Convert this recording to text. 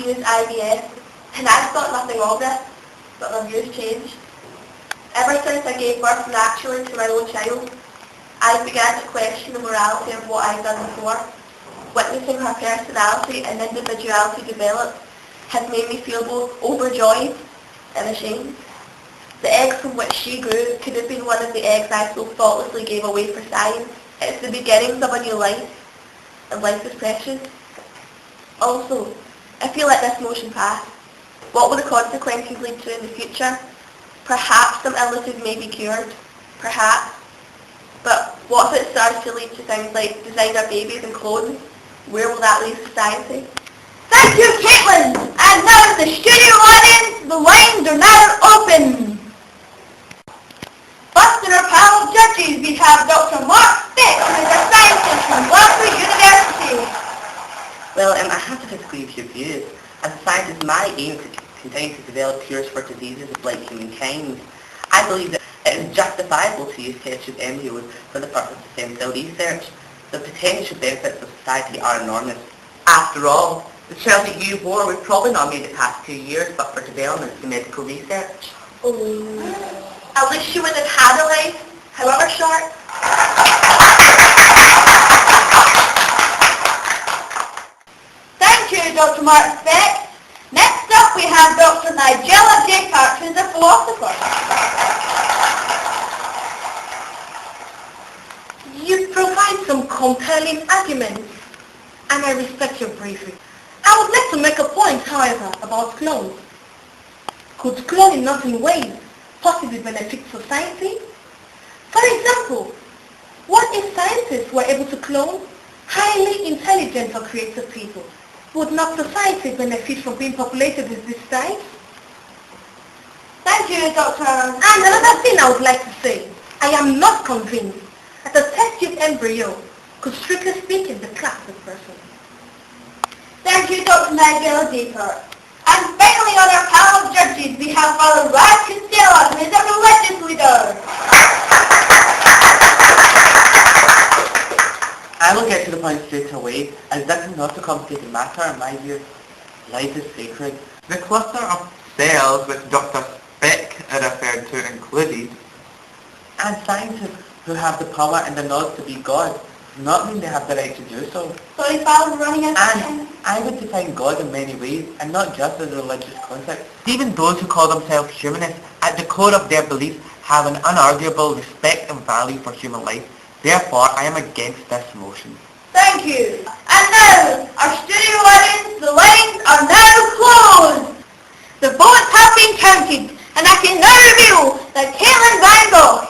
use IVF, and I thought nothing of it, but my views changed. Ever since I gave birth naturally to my own child, I began to question the morality of what I'd done before. Witnessing her personality and individuality develop has made me feel both overjoyed and ashamed. The eggs from which she grew could have been one of the eggs I so thoughtlessly gave away for science. It's the beginnings of a new life, and life is precious. Also, if you let this motion pass, what will the consequences lead to in the future? Perhaps some illnesses may be cured, perhaps. But what if it starts to lead to things like designer babies and clones? Where will that leave society? Thank you, Caitlin! And now the studio audience, the lines are now open. First in our panel of judges, we have Dr. Mark Fick, who is a scientist from Glasgow University. Well, I have to disagree with your views. As a scientist, my aim is to continue to develop cures for diseases like humankind. I believe that it is justifiable to use test tube embryos for the purpose of stem cell research. The potential benefits of society are enormous. After all, the child that you bore would probably not made it past 2 years but for developments in medical research. At least she would have had a life, however short. Thank you, Dr. Mark Fick. Next up we have Dr. Nigella Descartes, who is a philosopher. You provide some compelling arguments, and I respect your bravery. I would like to make a point, however, about clones. Could cloning not in ways possibly benefit society? For example, what if scientists were able to clone highly intelligent or creative people? Would not society benefit from being populated with these types? Thank you, Dr. And another thing I would like to say, I am not convinced that a test tube embryo could, strictly speaking, be classed as a person. Thank you, Dr. Nigella Descartes. And finally on our panel of judges, we have Father Raj Costello, who is a religious leader. I will get to the point straight away, as this is not a complicated matter in my view. Life is sacred. The cluster of cells which Dr. Speck referred to included. And scientists who have the power and the knowledge to be God do not mean they have the right to do so. Sorry, Father, we're running out of time. And I would define God in many ways, and not just as a religious concept. Even those who call themselves humanists, at the core of their beliefs, have an unarguable respect and value for human life. Therefore, I am against this motion. Thank you. And now, our studio audience, the lines are now closed. The votes have been counted, and I can now reveal that Caitlin Van Gogh